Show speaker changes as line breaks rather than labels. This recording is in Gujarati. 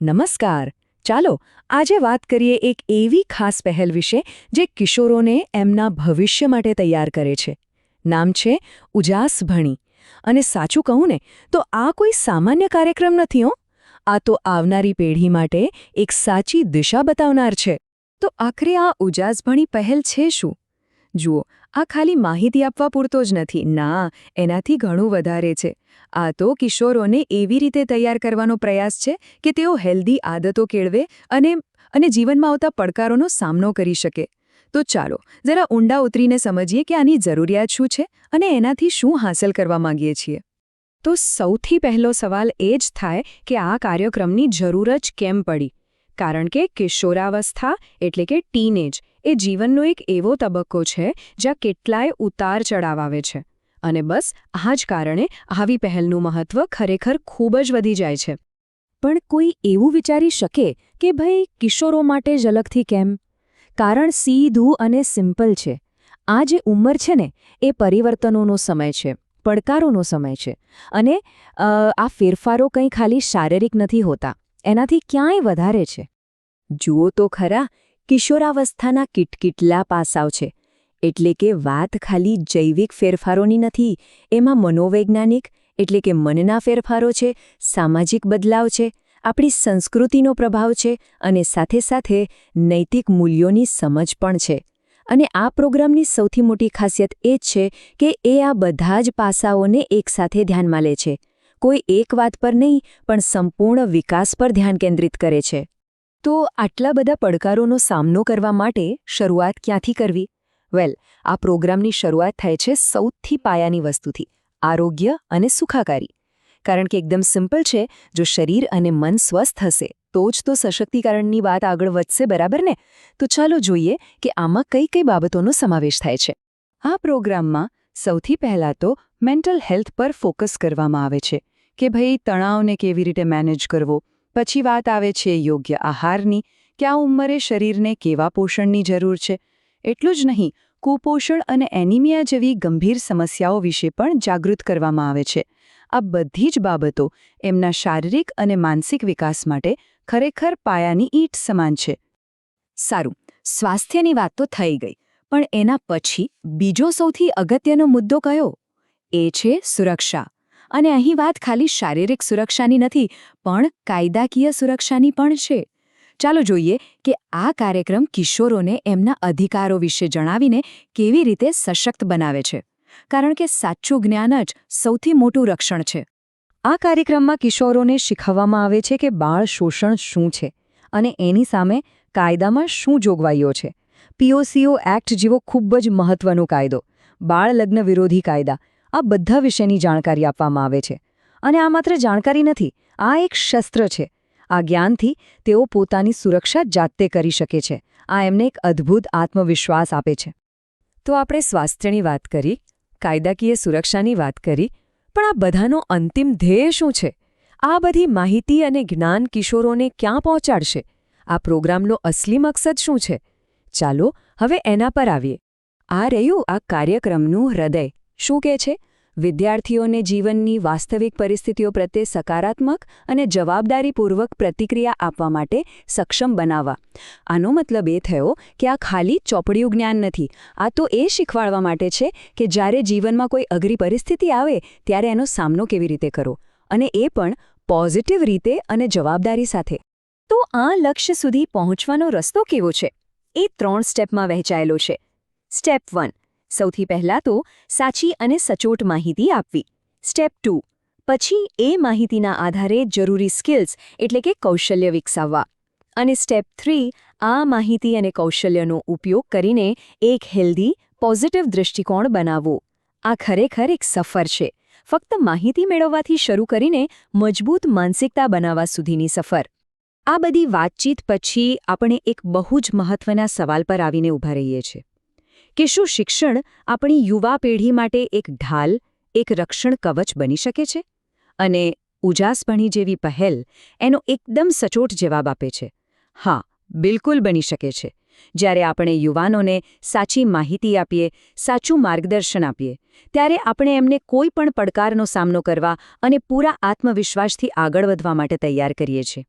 નમસ્કાર. ચાલો આજે વાત કરીએ એક એવી ખાસ પહેલ વિશે જે કિશોરોને એમના ભવિષ્ય માટે તૈયાર કરે છે. નામ છે ઉજાસ ભણી. અને સાચું કહું ને તો આ કોઈ સામાન્ય કાર્યક્રમ નથી હો. આ તો આવનારી પેઢી માટે એક સાચી દિશા બતાવનાર છે. તો આખરે આ ઉજાસ ભણી પહેલ છે શું? જુઓ, આ ખાલી માહિતી આપવા પૂરતો જ નથી. ના, એનાથી ઘણું વધારે છે. આ તો કિશોરોને એવી રીતે તૈયાર કરવાનો પ્રયાસ છે કે તેઓ હેલ્ધી આદતો કેળવે અને જીવનમાં આવતા પડકારોનો સામનો કરી શકે. તો ચાલો જરા ઊંડા ઉતરીને સમજીએ કે આની જરૂરિયાત શું છે અને એનાથી શું હાંસલ કરવા માંગીએ છીએ. તો સૌથી પહેલો સવાલ એ જ થાય કે આ કાર્યક્રમની જરૂર જ કેમ પડી? કારણ કે કિશોરાવસ્થા એટલે કે ટીનેજ એ જીવનનો એક એવો તબક્કો છે જ્યાં કેટલાય ઉતાર ચઢાવ આવે છે. અને બસ આ જ કારણે આવી પહેલનું મહત્વ ખરેખર ખૂબ જ વધી જાય છે. પણ કોઈ એવું વિચારી શકે કે ભાઈ કિશોરો માટે જ અલગથી કેમ? કારણ સીધું અને સિમ્પલ છે. આ જે ઉંમર છે ને એ પરિવર્તનોનો સમય છે, પડકારોનો સમય છે. અને આ ફેરફારો કંઈ ખાલી શારીરિક નથી હોતા, એનાથી ક્યાંય વધારે છે. જુઓ તો ખરા, કિશોરાવસ્થાના કિટકિટલા પાસાઓ છે. એટલે કે વાત ખાલી જૈવિક ફેરફારોની નથી, એમાં મનોવૈજ્ઞાનિક એટલે કે મનના ફેરફારો છે, સામાજિક બદલાવ છે, આપણી સંસ્કૃતિનો પ્રભાવ છે અને સાથે સાથે નૈતિક મૂલ્યોની સમજ પણ છે. અને આ પ્રોગ્રામની સૌથી મોટી ખાસિયત એ જ છે કે એ આ બધા જ પાસાઓને એકસાથે ધ્યાનમાં લે છે. કોઈ એક વાત પર નહીં, પણ સંપૂર્ણ વિકાસ પર ધ્યાન કેન્દ્રિત કરે છે. તો આટલા બધા પડકારોનો સામનો કરવા માટે શરૂઆત ક્યાંથી કરવી? વેલ, આ પ્રોગ્રામની શરૂઆત થાય છે સૌથી પાયાની વસ્તુથી, આરોગ્ય અને સુખાકારી. કારણ કે એકદમ સિમ્પલ છે, જો શરીર અને મન સ્વસ્થ હશે તો જ તો સશક્તિકરણની વાત આગળ વધશે, બરાબર ને? તો ચાલો જોઈએ કે આમાં કઈ કઈ બાબતોનો સમાવેશ થાય છે. આ પ્રોગ્રામમાં સૌથી પહેલાં તો મેન્ટલ હેલ્થ પર ફોકસ કરવામાં આવે છે કે ભાઈ તણાવને કેવી રીતે મેનેજ કરવો. પછી વાત આવે છે યોગ્ય આહારની, કે આ ઉંમરે શરીરને કેવા પોષણની જરૂર છે. એટલું જ નહીં, કુપોષણ અને એનિમિયા જેવી ગંભીર સમસ્યાઓ વિશે પણ જાગૃત કરવામાં આવે છે. આ બધી જ બાબતો એમના શારીરિક અને માનસિક વિકાસ માટે ખરેખર પાયાની ઈંટ સમાન છે. સારું, સ્વાસ્થ્યની વાત તો થઈ ગઈ, પણ એના પછી બીજો સૌથી અગત્યનો મુદ્દો કયો? એ છે સુરક્ષા. અને અહીં વાત ખાલી શારીરિક સુરક્ષાની નથી, પણ કાયદાકીય સુરક્ષાની પણ છે. ચાલો જોઈએ કે આ કાર્યક્રમ કિશોરોને એમના અધિકારો વિશે જણાવીને કેવી રીતે સશક્ત બનાવે છે. કારણ કે સાચું જ્ઞાન જ સૌથી મોટું રક્ષણ છે. આ કાર્યક્રમમાં કિશોરોને શીખવવામાં આવે છે કે બાળ શોષણ શું છે અને એની સામે કાયદામાં શું જોગવાઈઓ છે. POCO એક્ટ જેવો ખૂબ જ મહત્વનો કાયદો, બાળ લગ્ન વિરોધી કાયદા, આ બધા વિશેની જાણકારી આપવામાં આવે છે. અને આ માત્ર જાણકારી નથી, આ એક શસ્ત્ર છે. આ જ્ઞાનથી તેઓ પોતાની સુરક્ષા જાતે કરી શકે છે. આ એમને એક અદ્ભુત આત્મવિશ્વાસ આપે છે. તો આપણે સ્વાસ્થ્યની વાત કરી, કાયદાકીય સુરક્ષાની વાત કરી, પણ આ બધાનો અંતિમ ધ્યેય શું છે? આ બધી માહિતી અને જ્ઞાન કિશોરોને ક્યાં પહોંચાડશે? આ પ્રોગ્રામનો અસલી મકસદ શું છે? ચાલો હવે એના પર આવીએ. આ રહ્યું આ કાર્યક્રમનું હૃદય. શું કહે છે? વિદ્યાર્થીઓને જીવનની વાસ્તવિક પરિસ્થિતિઓ પ્રત્યે સકારાત્મક અને જવાબદારીપૂર્વક પ્રતિક્રિયા આપવા માટે સક્ષમ બનાવવા. આનો મતલબ એ થયો કે આ ખાલી ચોપડિયું જ્ઞાન નથી. આ તો એ શીખવાડવા માટે છે કે જ્યારે જીવનમાં કોઈ અઘરી પરિસ્થિતિ આવે ત્યારે એનો સામનો કેવી રીતે કરો, અને એ પણ પોઝિટિવ રીતે અને જવાબદારી સાથે. તો આ લક્ષ્ય સુધી પહોંચવાનો રસ્તો કેવો છે? એ 3 સ્ટેપમાં વહેંચાયેલો છે. સ્ટેપ 1, સૌથી પહેલાં તો સાચી અને સચોટ માહિતી આપવી. સ્ટેપ 2, પછી એ માહિતીના આધારે જરૂરી સ્કિલ્સ એટલે કે કૌશલ્ય વિકસાવવા. અને સ્ટેપ 3, આ માહિતી અને કૌશલ્યનો ઉપયોગ કરીને એક હેલ્ધી, પોઝિટિવ દૃષ્ટિકોણ બનાવવો. આ ખરેખર એક સફર છે. ફક્ત માહિતી મેળવવાથી શરૂ કરીને મજબૂત માનસિકતા બનાવવા સુધીની સફર. આ બધી વાતચીત પછી આપણે એક બહુ જ મહત્વના સવાલ પર આવીને ઊભા રહીએ છીએ કે શું શિક્ષણ આપણી યુવા પેઢી માટે એક ઢાલ, એક રક્ષણ કવચ બની શકે છે? અને ઉજાસ ભણી જેવી પહેલ એનો એકદમ સચોટ જવાબ આપે છે. હા, બિલકુલ બની શકે છે. જ્યારે આપણે યુવાનોને સાચી માહિતી આપીએ, સાચું માર્ગદર્શન આપીએ, ત્યારે આપણે એમને કોઈ પણ પડકારનો સામનો કરવા અને પૂરા આત્મવિશ્વાસથી આગળ વધવા માટે તૈયાર કરીએ છીએ.